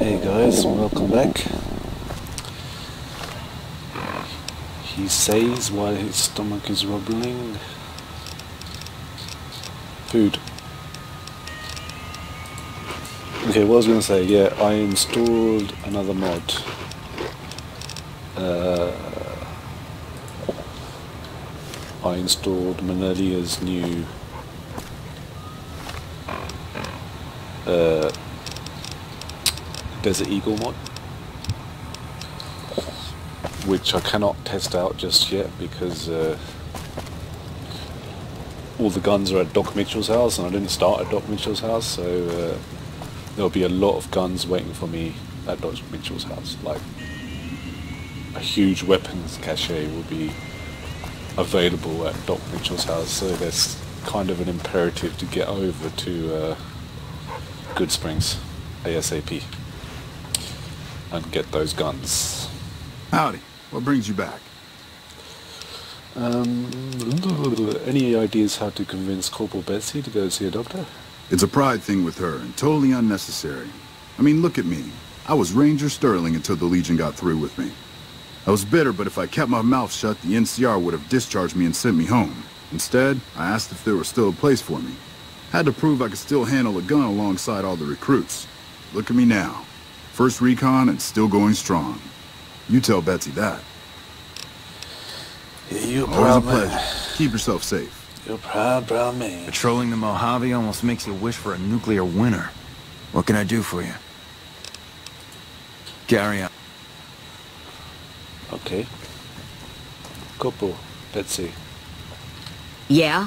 Hey guys, welcome back. He says while his stomach is rumbling. Food. Okay, what I was going to say, yeah, I installed another mod. I installed Manelia's new Desert Eagle mod, which I cannot test out just yet because all the guns are at Doc Mitchell's house and I didn't start at Doc Mitchell's house, so there'll be a lot of guns waiting for me at Doc Mitchell's house. Like a huge weapons cache will be available at Doc Mitchell's house, so there's kind of an imperative to get over to Good Springs ASAP and get those guns. Howdy. What brings you back? Any ideas how to convince Corporal Betsy to go see a doctor? It's a pride thing with her, and totally unnecessary. I mean, look at me. I was Ranger Sterling until the Legion got through with me. I was bitter, but if I kept my mouth shut, the NCR would have discharged me and sent me home. Instead, I asked if there was still a place for me. Had to prove I could still handle a gun alongside all the recruits. Look at me now. First recon and still going strong. You tell Betsy that. Yeah, you're Always a proud pleasure. man. Keep yourself safe. You're proud man. Patrolling the Mojave almost makes you wish for a nuclear winter. What can I do for you? Carry on. Okay. Corporal Betsy. Yeah?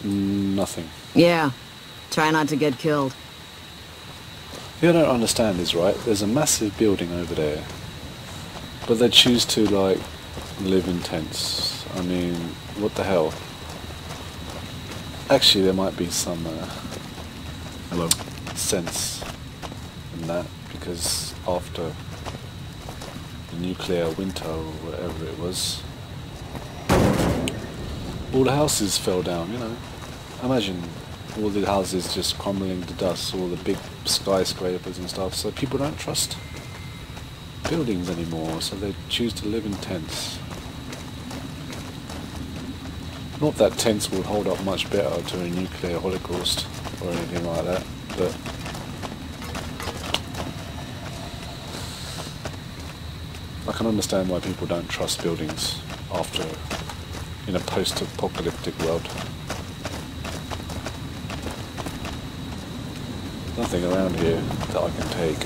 Nothing. Yeah. Try not to get killed. You don't understand is, right, there's a massive building over there, but they choose to, like, live in tents. I mean, what the hell? Actually, there might be some Hello? sense in that, because after the nuclear winter or whatever it was, all the houses fell down, you know. Imagine all the houses just crumbling to dust, all the big skyscrapers and stuff, so people don't trust buildings anymore, so they choose to live in tents. Not that tents will hold up much better to a nuclear holocaust or anything like that, but I can understand why people don't trust buildings after in a post-apocalyptic world. Nothing around here that I can take.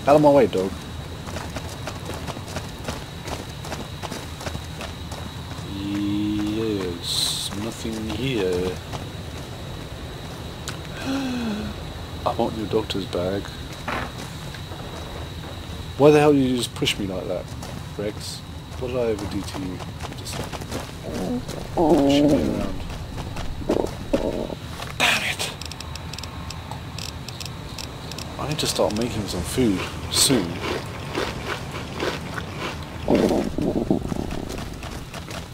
Out of my way, dog. Yes, nothing here. I want your doctor's bag. Why the hell did you just push me like that, Rex? What did I ever do to you? Just pushing me around. Damn it! I need to start making some food soon.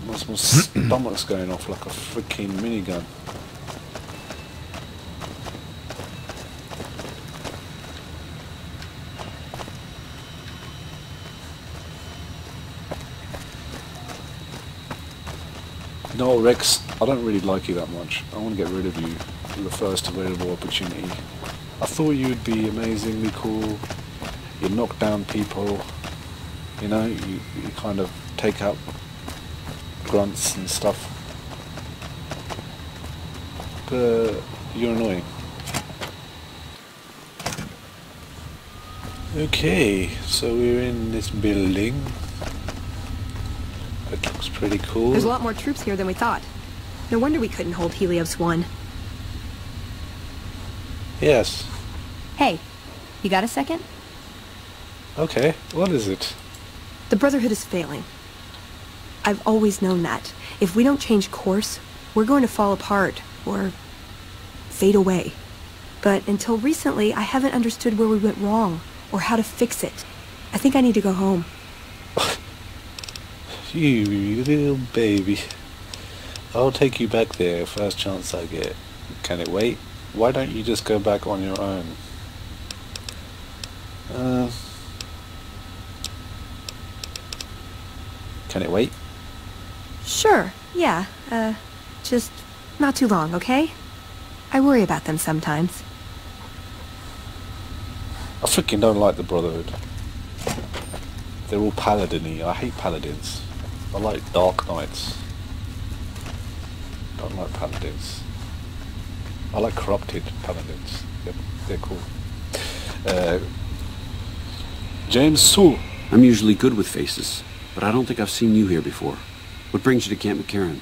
My stomach's going off like a freaking minigun. You know what, Rex? I don't really like you that much. I want to get rid of you for the first available opportunity. I thought you would be amazingly cool. You knock down people. You know, you kind of take out grunts and stuff. But you're annoying. Okay, so we're in this building. It looks pretty cool. There's a lot more troops here than we thought. No wonder we couldn't hold Helios 1. Yes. Hey, you got a second? Okay, what is it? The Brotherhood is failing. I've always known that. If we don't change course, we're going to fall apart, or fade away. But until recently, I haven't understood where we went wrong, or how to fix it. I think I need to go home. You little baby. I'll take you back there first chance I get. Can it wait? Why don't you just go back on your own? Can it wait? Sure, yeah. Just not too long, okay? I worry about them sometimes. I freaking don't like the Brotherhood. They're all paladin-y. I hate paladins. I like dark knights. Don't like paladins. I like corrupted paladins. They're cool. James Sewell. I'm usually good with faces, but I don't think I've seen you here before. What brings you to Camp McCarran?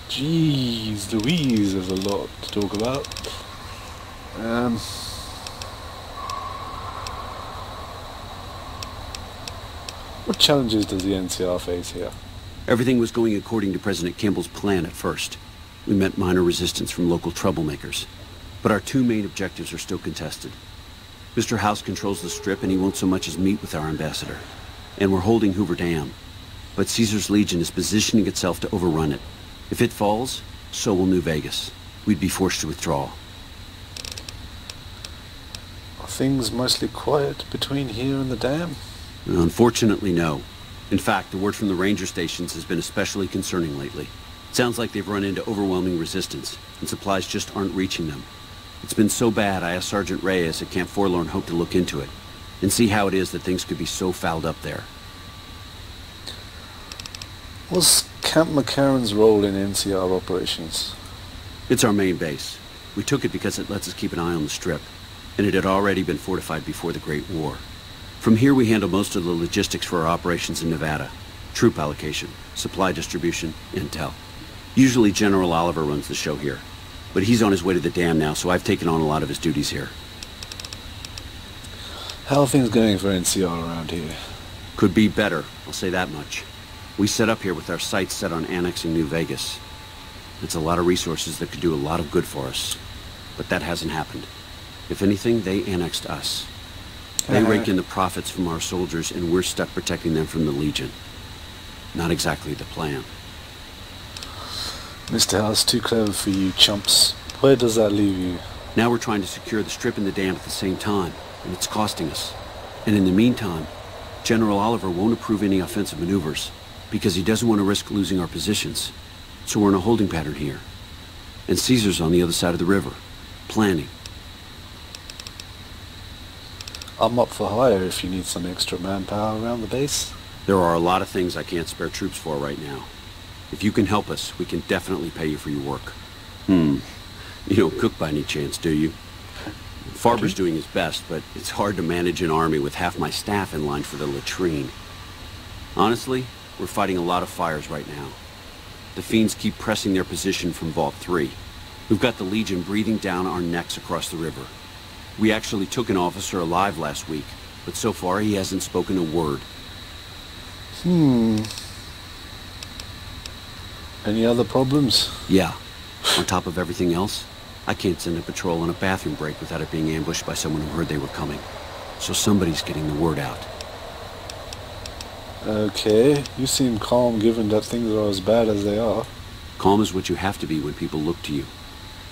Jeez Louise, there's a lot to talk about. What challenges does the NCR face here? Everything was going according to President Campbell's plan at first. We met minor resistance from local troublemakers. But our two main objectives are still contested. Mr. House controls the Strip and he won't so much as meet with our ambassador. And we're holding Hoover Dam. But Caesar's Legion is positioning itself to overrun it. If it falls, so will New Vegas. We'd be forced to withdraw. Are things mostly quiet between here and the dam? Unfortunately, no. In fact, the word from the ranger stations has been especially concerning lately. It sounds like they've run into overwhelming resistance, and supplies just aren't reaching them. It's been so bad, I asked Sergeant Reyes at Camp Forlorn Hope to look into it, and see how it is that things could be so fouled up there. What's Camp McCarran's role in NCR operations? It's our main base. We took it because it lets us keep an eye on the Strip, and it had already been fortified before the Great War. From here we handle most of the logistics for our operations in Nevada. Troop allocation, supply distribution, intel. Usually General Oliver runs the show here, but he's on his way to the dam now, so I've taken on a lot of his duties here. How are things going for NCR around here? Could be better, I'll say that much. We set up here with our sights set on annexing New Vegas. It's a lot of resources that could do a lot of good for us, but that hasn't happened. If anything, they annexed us. They rake in the profits from our soldiers, and we're stuck protecting them from the Legion. Not exactly the plan. Mr. House, too clever for you chumps. Where does that leave you? Now we're trying to secure the Strip and the dam at the same time, and it's costing us. And in the meantime, General Oliver won't approve any offensive maneuvers, because he doesn't want to risk losing our positions. So we're in a holding pattern here. And Caesar's on the other side of the river, planning. I'm up for hire if you need some extra manpower around the base. There are a lot of things I can't spare troops for right now. If you can help us, we can definitely pay you for your work. You don't cook by any chance, do you? Farber's doing his best, but it's hard to manage an army with half my staff in line for the latrine. Honestly, we're fighting a lot of fires right now. The fiends keep pressing their position from Vault 3. We've got the Legion breathing down our necks across the river. We actually took an officer alive last week, but so far he hasn't spoken a word. Any other problems? Yeah. On top of everything else, I can't send a patrol on a bathroom break without it being ambushed by someone who heard they were coming. So somebody's getting the word out. Okay, you seem calm given that things are as bad as they are. Calm is what you have to be when people look to you.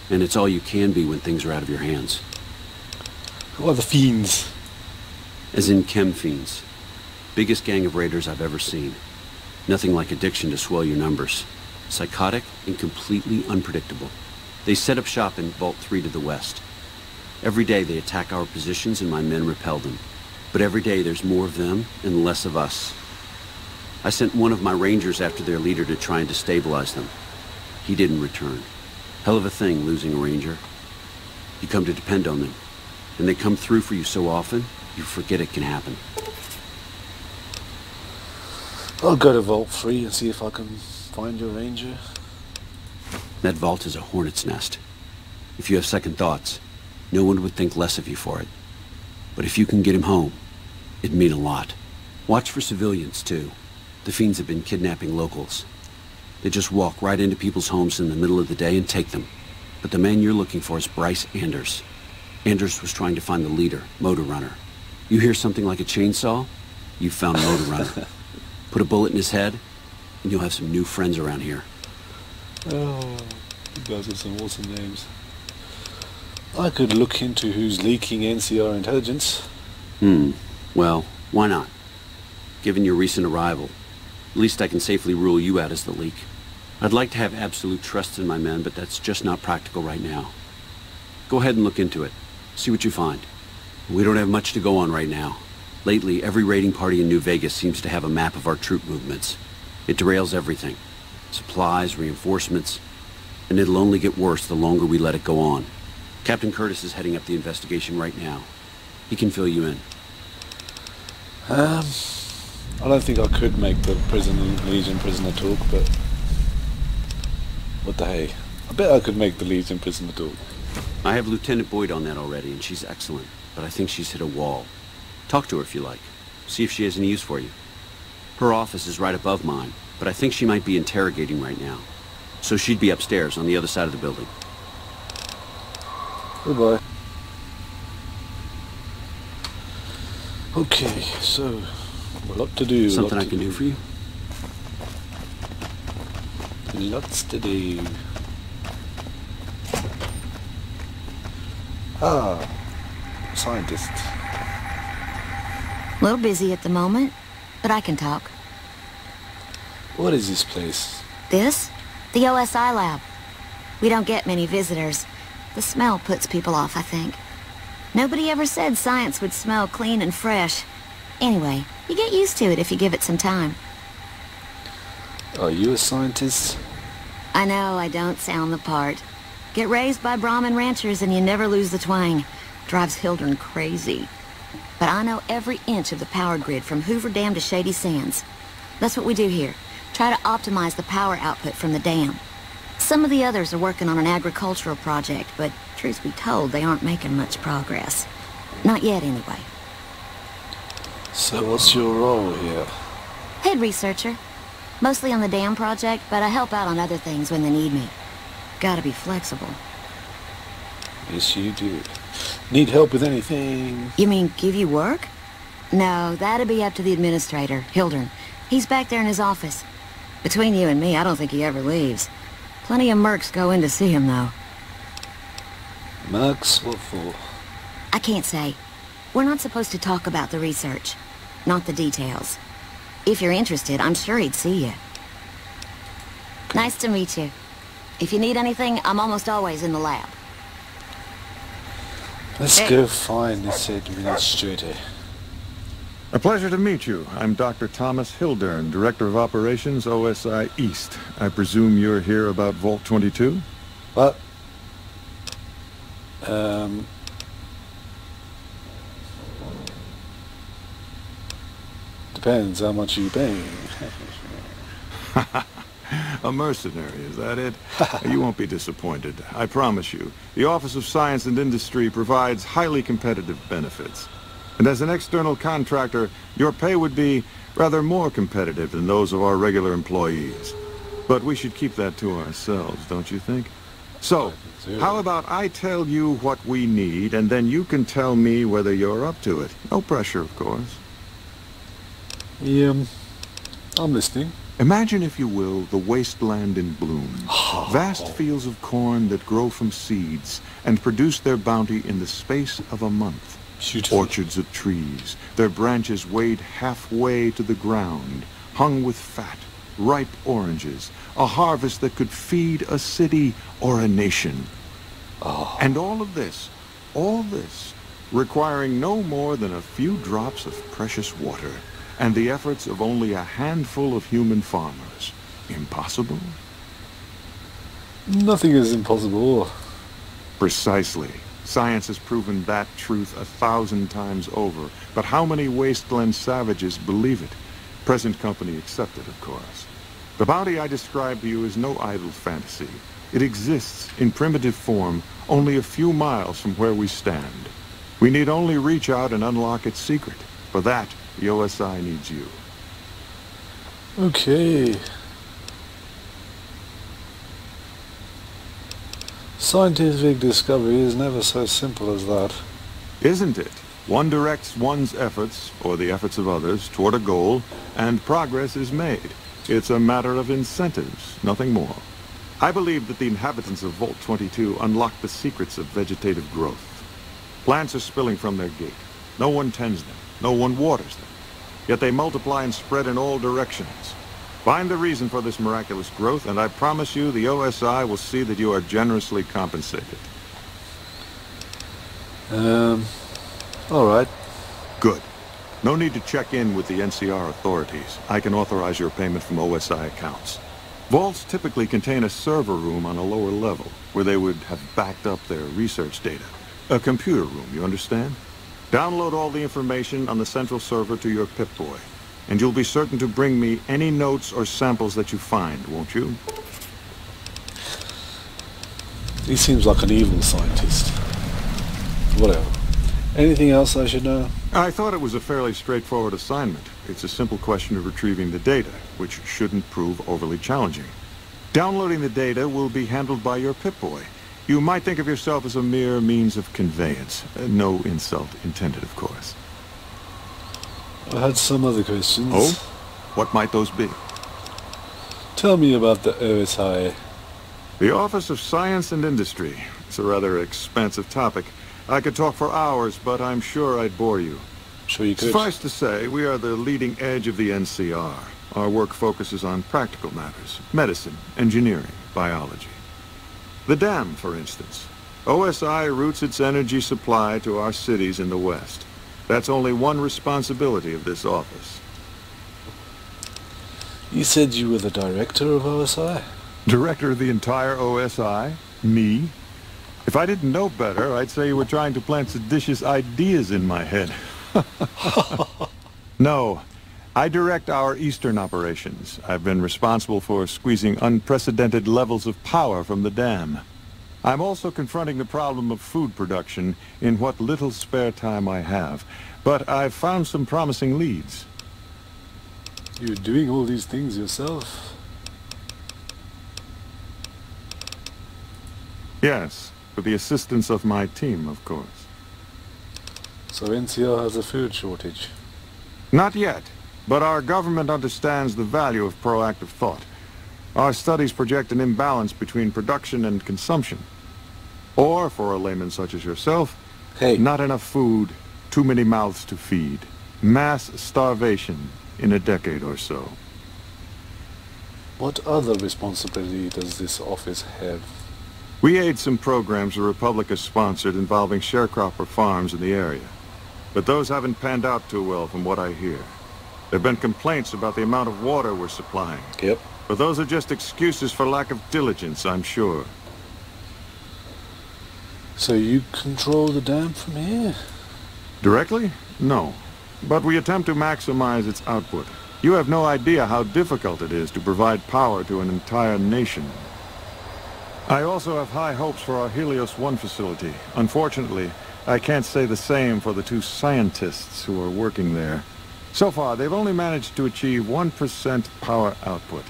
And it's all you can be when things are out of your hands. Who are the fiends? As in chem fiends. Biggest gang of raiders I've ever seen. Nothing like addiction to swell your numbers. Psychotic and completely unpredictable. They set up shop in Vault 3 to the west. Every day they attack our positions and my men repel them. But every day there's more of them and less of us. I sent one of my rangers after their leader to try and destabilize them. He didn't return. Hell of a thing, losing a ranger. You come to depend on them. And they come through for you so often, you forget it can happen. I'll go to Vault 3 and see if I can find your ranger. That vault is a hornet's nest. If you have second thoughts, no one would think less of you for it. But if you can get him home, it'd mean a lot. Watch for civilians, too. The fiends have been kidnapping locals. They just walk right into people's homes in the middle of the day and take them. But the man you're looking for is Bryce Anders. Anders was trying to find the leader, Motor Runner. You hear something like a chainsaw? You've found Motor Runner. Put a bullet in his head, and you'll have some new friends around here. Oh, you guys have some awesome names. I could look into who's leaking NCR intelligence. Well, why not? Given your recent arrival, at least I can safely rule you out as the leak. I'd like to have absolute trust in my men, but that's just not practical right now. Go ahead and look into it. See what you find. We don't have much to go on right now. Lately, every raiding party in New Vegas seems to have a map of our troop movements. It derails everything. Supplies, reinforcements, and it'll only get worse the longer we let it go on. Captain Curtis is heading up the investigation right now. He can fill you in. I don't think I could make the Legion prisoner talk, but what the hey? I bet I could make the Legion prisoner talk. I have Lieutenant Boyd on that already, and she's excellent, but I think she's hit a wall. Talk to her if you like. See if she has any use for you. Her office is right above mine, but I think she might be interrogating right now. So she'd be upstairs on the other side of the building. Goodbye. Okay, so a lot to do. Something I can do for you? Lots to do. Ah, scientist. A little busy at the moment, but I can talk. What is this place? This? The OSI lab. We don't get many visitors. The smell puts people off, I think. Nobody ever said science would smell clean and fresh. Anyway, you get used to it if you give it some time. Are you a scientist? I know I don't sound the part. Get raised by Brahmin ranchers and you never lose the twang. Drives Hildern crazy. But I know every inch of the power grid from Hoover Dam to Shady Sands. That's what we do here. Try to optimize the power output from the dam. Some of the others are working on an agricultural project, but truth be told, they aren't making much progress. Not yet, anyway. So what's your role here? Head researcher. Mostly on the dam project, but I help out on other things when they need me. Gotta be flexible. Yes, you do. Need help with anything? You mean give you work? No, that'd be up to the administrator, Hildern. He's back there in his office. Between you and me, I don't think he ever leaves. Plenty of mercs go in to see him, though. Mercs? What for? I can't say. We're not supposed to talk about the research. Not the details. If you're interested, I'm sure he'd see you. Nice to meet you. If you need anything, I'm almost always in the lab. Let's go find this administrator. A pleasure to meet you. I'm Dr. Thomas Hildern, Director of Operations, OSI East. I presume you're here about Vault 22? What? Depends how much you paying. A mercenary, is that it? You won't be disappointed, I promise you. The Office of Science and Industry provides highly competitive benefits. And as an external contractor, your pay would be rather more competitive than those of our regular employees. But we should keep that to ourselves, don't you think? So, how about I tell you what we need, and then you can tell me whether you're up to it. No pressure, of course. I'm listening. Imagine, if you will, the wasteland in bloom. Vast fields of corn that grow from seeds and produce their bounty in the space of a month. Beautiful. Orchards of trees, their branches weighed halfway to the ground, hung with fat, ripe oranges, a harvest that could feed a city or a nation. And all this, requiring no more than a few drops of precious water, and the efforts of only a handful of human farmers. Impossible? Nothing is impossible. Precisely. Science has proven that truth 1,000 times over. But how many wasteland savages believe it? Present company accepted, of course. The bounty I described to you is no idle fantasy. It exists in primitive form only a few miles from where we stand. We need only reach out and unlock its secret. For that, the OSI needs you. Okay. Scientific discovery is never so simple as that. Isn't it? One directs one's efforts, or the efforts of others, toward a goal, and progress is made. It's a matter of incentives, nothing more. I believe that the inhabitants of Vault 22 unlocked the secrets of vegetative growth. Plants are spilling from their gate. No one tends them. No one waters them. Yet they multiply and spread in all directions. Find the reason for this miraculous growth, and I promise you the OSI will see that you are generously compensated. All right. Good. No need to check in with the NCR authorities. I can authorize your payment from OSI accounts. Vaults typically contain a server room on a lower level, where they would have backed up their research data. A computer room, you understand? Download all the information on the central server to your Pip-Boy, and you'll be certain to bring me any notes or samples that you find, won't you? He seems like an evil scientist. Whatever. Anything else I should know? I thought it was a fairly straightforward assignment. It's a simple question of retrieving the data, which shouldn't prove overly challenging. Downloading the data will be handled by your Pip-Boy. You might think of yourself as a mere means of conveyance. No insult intended, of course. I had some other questions. Oh? What might those be? Tell me about the OSI. The Office of Science and Industry. It's a rather expansive topic. I could talk for hours, but I'm sure I'd bore you. Sure you could. Suffice to say, we are the leading edge of the NCR. Our work focuses on practical matters. Medicine, engineering, biology. The dam, for instance. OSI routes its energy supply to our cities in the West. That's only one responsibility of this office. You said you were the director of OSI? Director of the entire OSI? Me? If I didn't know better, I'd say you were trying to plant seditious ideas in my head. No, I direct our eastern operations. I've been responsible for squeezing unprecedented levels of power from the dam. I'm also confronting the problem of food production in what little spare time I have. But I've found some promising leads. You're doing all these things yourself? Yes, with the assistance of my team, of course. So NCR has a food shortage? Not yet, but our government understands the value of proactive thought. Our studies project an imbalance between production and consumption. Or, for a layman such as yourself, Hey. not enough food, too many mouths to feed. Mass starvation in a decade or so. What other responsibility does this office have? We aid some programs the Republic has sponsored involving sharecropper farms in the area. But those haven't panned out too well from what I hear. There have been complaints about the amount of water we're supplying. Yep. But those are just excuses for lack of diligence, I'm sure. So you control the dam from here? Directly? No. But we attempt to maximize its output. You have no idea how difficult it is to provide power to an entire nation. I also have high hopes for our Helios 1 facility. Unfortunately, I can't say the same for the two scientists who are working there. So far, they've only managed to achieve 1% power output.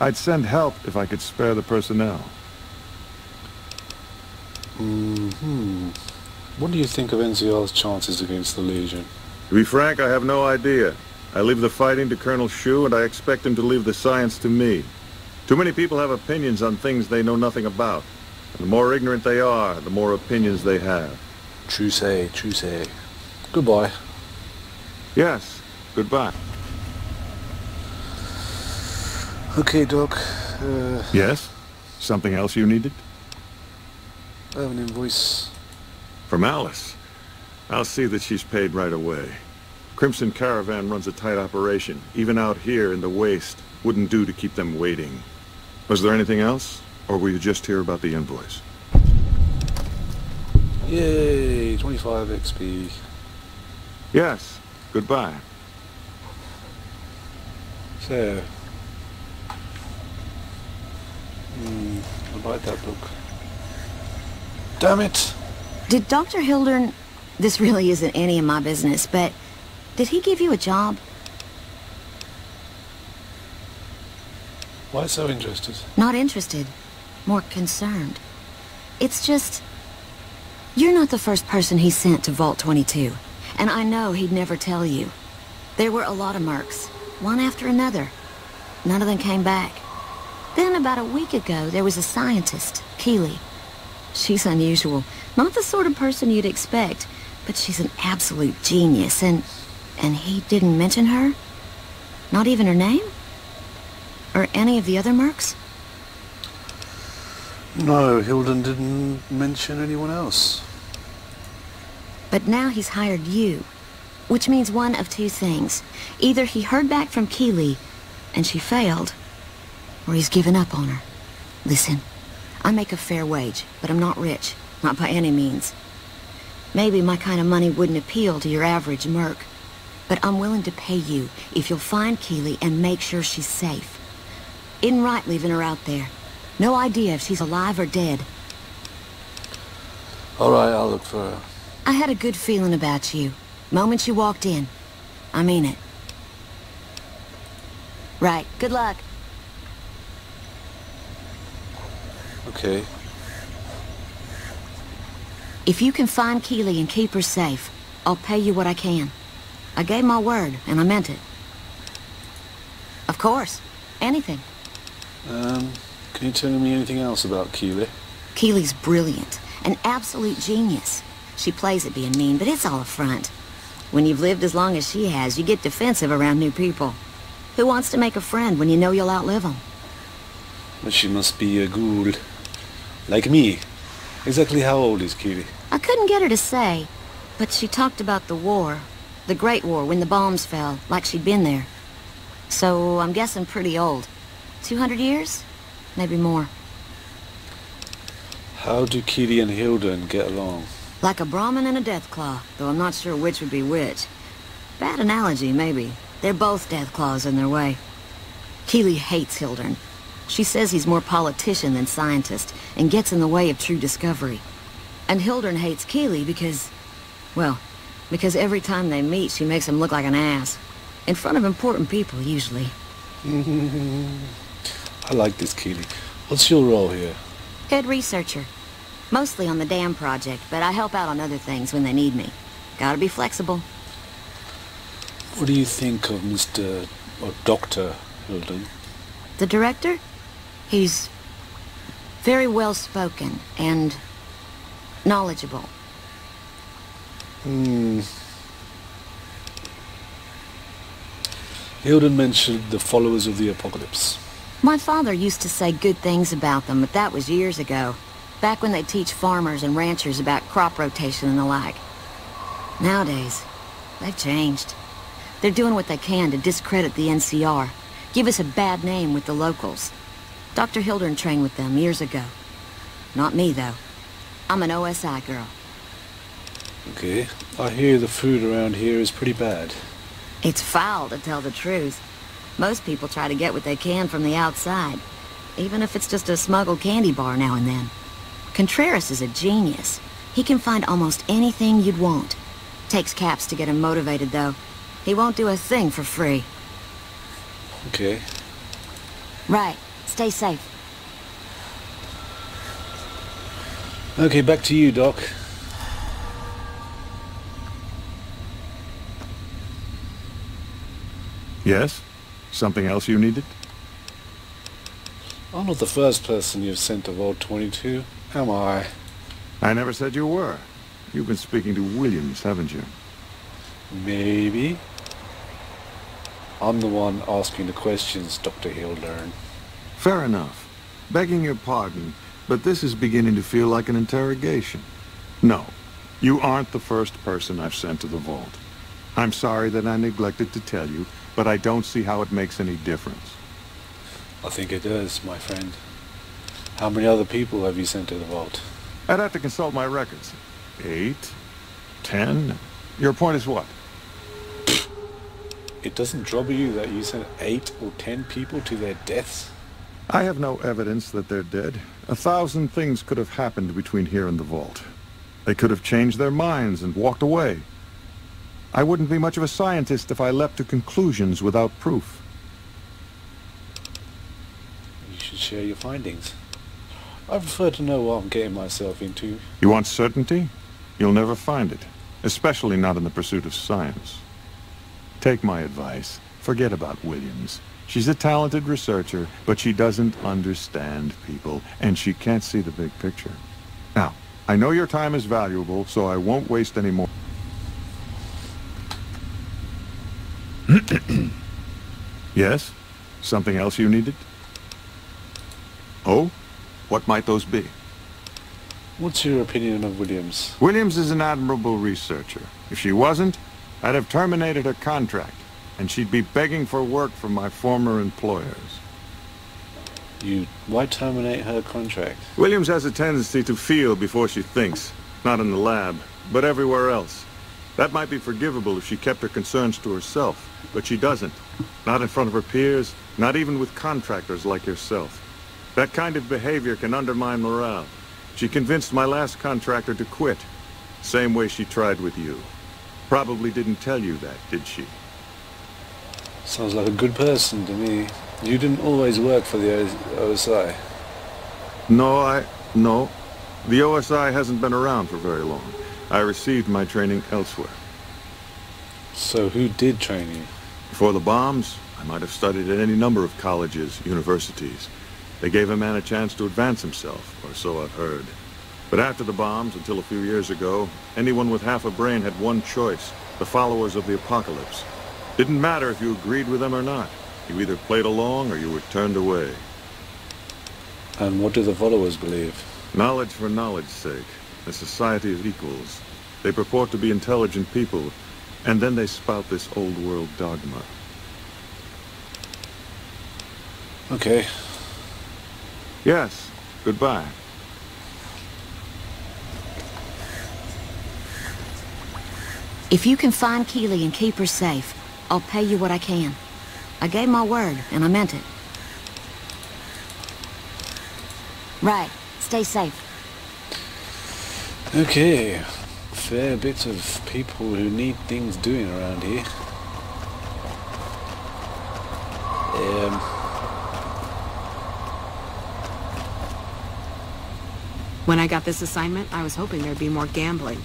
I'd send help if I could spare the personnel. What do you think of NCR's chances against the Legion? To be frank, I have no idea. I leave the fighting to Colonel Shu, and I expect him to leave the science to me. Too many people have opinions on things they know nothing about. And the more ignorant they are, the more opinions they have. True say, true say. Goodbye. Yes, goodbye. Okay, Doc. Yes? Something else you needed? I have an invoice. From Alice. I'll see that she's paid right away. Crimson Caravan runs a tight operation. Even out here in the waste, wouldn't do to keep them waiting. Was there anything else? Or were you just here about the invoice? Yay, 25 XP. Yes, goodbye. So, I'll write that book. Damn it! Did Dr. Hildern... This really isn't any of my business, but... Did he give you a job? Why so interested? Not interested. More concerned. It's just... You're not the first person he sent to Vault 22. And I know he'd never tell you. There were a lot of mercs. One after another. None of them came back. Then about a week ago, there was a scientist, Keeley. She's unusual. Not the sort of person you'd expect. But she's an absolute genius, and he didn't mention her? Not even her name? Or any of the other mercs? No, Hilden didn't mention anyone else. But now he's hired you, which means one of two things. Either he heard back from Keeley, and she failed, or he's given up on her. Listen, I make a fair wage, but I'm not rich, not by any means. Maybe my kind of money wouldn't appeal to your average merc, but I'm willing to pay you if you'll find Keeley and make sure she's safe. Isn't right leaving her out there. No idea if she's alive or dead. All right, I'll look for her. I had a good feeling about you. Moment you walked in. I mean it. Right, good luck. Okay. If you can find Keeley and keep her safe, I'll pay you what I can. I gave my word, and I meant it. Of course. Anything. Can you tell me anything else about Keeley? Keeley's brilliant. An absolute genius. She plays at being mean, but it's all a front. When you've lived as long as she has, you get defensive around new people. Who wants to make a friend when you know you'll outlive them? But she must be a ghoul. Like me. Exactly how old is Keeley? I couldn't get her to say, but she talked about the war. The Great War, when the bombs fell, like she'd been there. So I'm guessing pretty old. 200 years? Maybe more. How do Keeley and Hilden get along? Like a Brahmin and a Deathclaw, though I'm not sure which would be which. Bad analogy, maybe. They're both Deathclaws in their way. Keeley hates Hilden. She says he's more politician than scientist, and gets in the way of true discovery. And Hilden hates Keeley because, well, because every time they meet, she makes him look like an ass. In front of important people, usually. I like this, Keeley. What's your role here? Head researcher. Mostly on the dam project, but I help out on other things when they need me. Gotta be flexible. What do you think of Mr. or Dr. Hilden? The director? He's very well-spoken and knowledgeable. Hilden mentioned the followers of the apocalypse. My father used to say good things about them, but that was years ago. Back when they'd teach farmers and ranchers about crop rotation and the like. Nowadays, they've changed. They're doing what they can to discredit the NCR, give us a bad name with the locals. Dr. Hilden trained with them years ago. Not me, though. I'm an OSI girl. Okay. I hear the food around here is pretty bad. It's foul, to tell the truth. Most people try to get what they can from the outside, even if it's just a smuggled candy bar now and then. Contreras is a genius. He can find almost anything you'd want. Takes caps to get him motivated, though. He won't do a thing for free. Okay. Right. Stay safe. Okay, back to you, Doc. Yes? Something else you needed? I'm not the first person you've sent to Vault 22, am I? I never said you were. You've been speaking to Williams, haven't you? Maybe. I'm the one asking the questions, Dr. Hilden. Fair enough. Begging your pardon, but this is beginning to feel like an interrogation. No, you aren't the first person I've sent to the vault. I'm sorry that I neglected to tell you, but I don't see how it makes any difference. I think it does, my friend. How many other people have you sent to the vault? I'd have to consult my records. 8? 10? Your point is what? It doesn't trouble you that you sent 8 or 10 people to their deaths? I have no evidence that they're dead. 1,000 things could have happened between here and the vault. They could have changed their minds and walked away. I wouldn't be much of a scientist if I leapt to conclusions without proof. You should share your findings. I prefer to know what I'm getting myself into. You want certainty? You'll never find it, especially not in the pursuit of science. Take my advice. Forget about Williams. She's a talented researcher, but she doesn't understand people, and she can't see the big picture. Now, I know your time is valuable, so I won't waste any more. Yes? Something else you needed? Oh? What might those be? What's your opinion of Williams? Williams is an admirable researcher. If she wasn't, I'd have terminated her contract, and she'd be begging for work from my former employers. Why terminate her contract? Williams has a tendency to feel before she thinks. Not in the lab, but everywhere else. That might be forgivable if she kept her concerns to herself, but she doesn't. Not in front of her peers, not even with contractors like yourself. That kind of behavior can undermine morale. She convinced my last contractor to quit. Same way she tried with you. Probably didn't tell you that, did she? Sounds like a good person to me. You didn't always work for the OSI. No. The OSI hasn't been around for very long. I received my training elsewhere. So who did train you? Before the bombs, I might have studied at any number of colleges, universities. They gave a man a chance to advance himself, or so I've heard. But after the bombs, until a few years ago, anyone with half a brain had one choice: the followers of the apocalypse. Didn't matter if you agreed with them or not. You either played along or you were turned away. And what do the followers believe? Knowledge for knowledge's sake. A society of equals. They purport to be intelligent people, and then they spout this old world dogma. Okay. Yes. Goodbye. If you can find Keeley and keep her safe, I'll pay you what I can. I gave my word, and I meant it. Right. Stay safe. Okay. Fair bit of people who need things doing around here. When I got this assignment, I was hoping there'd be more gambling.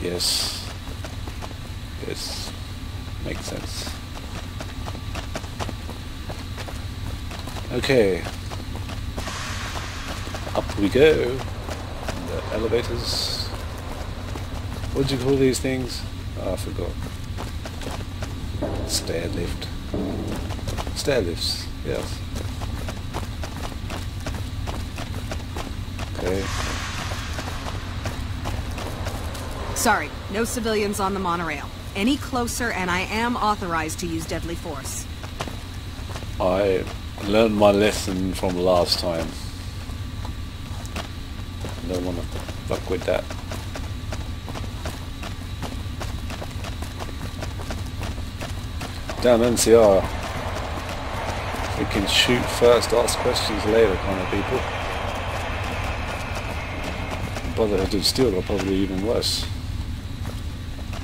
Yes. Makes sense. Okay. Up we go. The elevators. What do you call these things? Oh, I forgot. Stair lift. Stair lifts, yes. Okay. Sorry, no civilians on the monorail. Any closer and I am authorized to use deadly force. I learned my lesson from last time. I don't want to fuck with that. Damn NCR. We can shoot first, ask questions later kind of people. Brotherhood of Steel are probably even worse.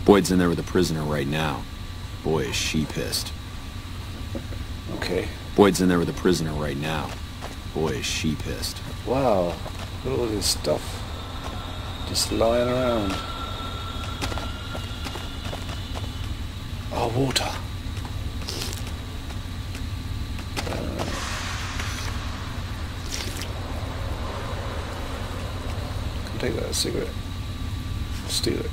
Boyd's in there with a prisoner right now. Boy, is she pissed. Okay. Boyd's in there with a prisoner right now. Boy, is she pissed. Wow. Look at all this stuff just lying around. Oh, water. Can take that cigarette. Steal it.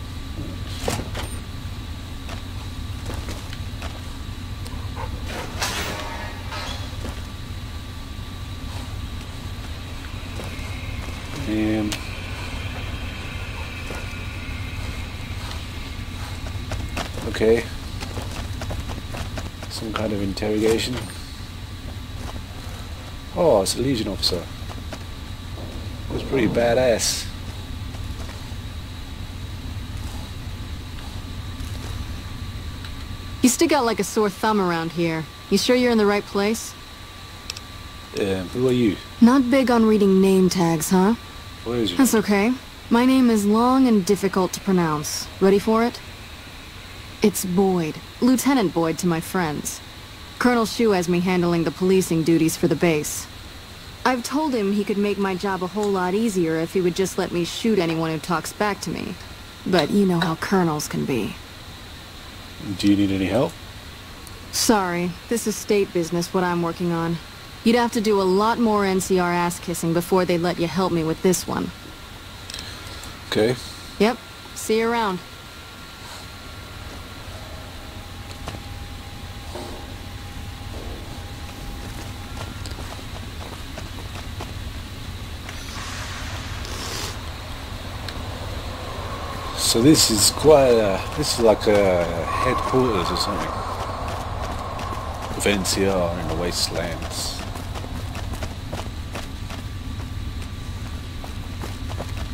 Okay. Some kind of interrogation. Oh, it's a Legion officer. It was pretty badass. You stick out like a sore thumb around here. You sure you're in the right place? Who are you? Not big on reading name tags, huh? Where is you? That's okay. My name is long and difficult to pronounce. Ready for it? It's Boyd. Lieutenant Boyd to my friends. Colonel Shu has me handling the policing duties for the base. I've told him he could make my job a whole lot easier if he would just let me shoot anyone who talks back to me. But you know how colonels can be. Do you need any help? Sorry, this is state business, what I'm working on. You'd have to do a lot more NCR ass-kissing before they'd let you help me with this one. Okay. Yep. See you around. So this is quite this is like a headquarters or something of NCR in the wastelands.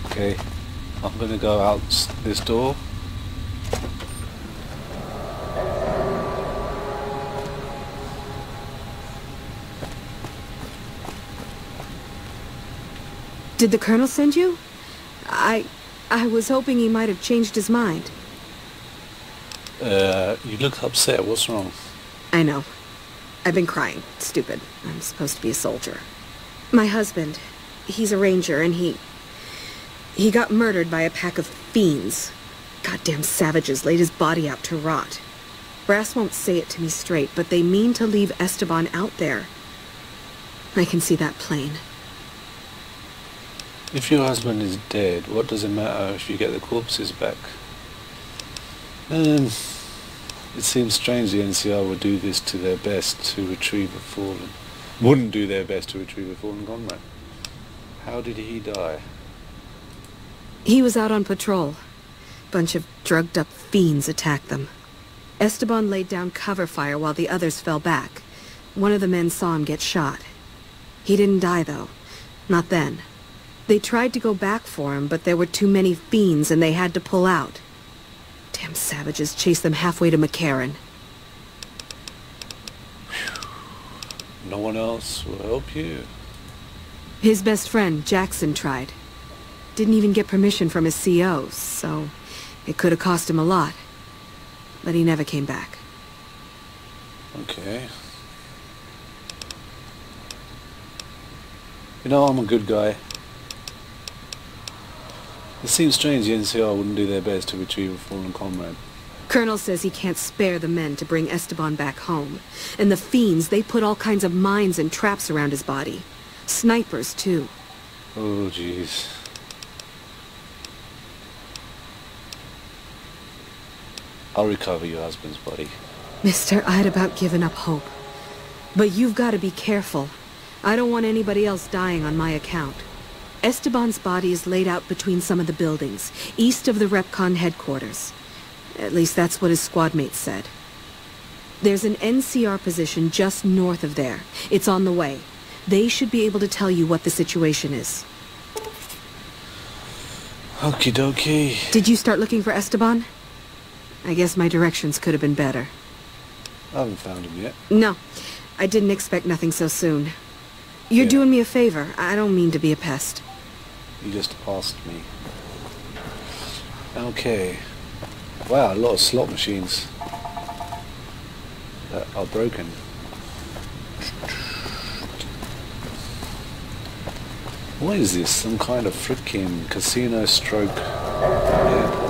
Okay, I'm gonna go out this door. Did the Colonel send you? I was hoping he might have changed his mind. You look upset. What's wrong? I know. I've been crying. Stupid. I'm supposed to be a soldier. My husband, he's a ranger, and he got murdered by a pack of fiends. Goddamn savages laid his body out to rot. Brass won't say it to me straight, but they mean to leave Esteban out there. I can see that plain. If your husband is dead, what does it matter if you get the corpses back? It seems strange the NCR would do this to their best to retrieve a fallen. Wouldn't do their best to retrieve a fallen comrade. How did he die? He was out on patrol. Bunch of drugged up fiends attacked them. Esteban laid down cover fire while the others fell back. One of the men saw him get shot. He didn't die, though. Not then. They tried to go back for him, but there were too many fiends and they had to pull out. Damn savages chased them halfway to McCarran. No one else will help you. His best friend, Jackson, tried. Didn't even get permission from his CO, so it could have cost him a lot. But he never came back. Okay. You know, I'm a good guy. It seems strange the NCR wouldn't do their best to retrieve a fallen comrade. Colonel says he can't spare the men to bring Esteban back home. And the fiends, they put all kinds of mines and traps around his body. Snipers, too. Oh, jeez. I'll recover your husband's body. Mister, I'd about given up hope. But you've got to be careful. I don't want anybody else dying on my account. Esteban's body is laid out between some of the buildings, east of the REPCON headquarters. At least that's what his squad mates said. There's an NCR position just north of there. It's on the way. They should be able to tell you what the situation is. Okie dokie. Did you start looking for Esteban? I guess my directions could have been better. I haven't found him yet. No, I didn't expect nothing so soon. You're doing me a favor. I don't mean to be a pest. You just asked me. Okay. Wow, a lot of slot machines that are broken. What is this? Some kind of freaking casino stroke airport.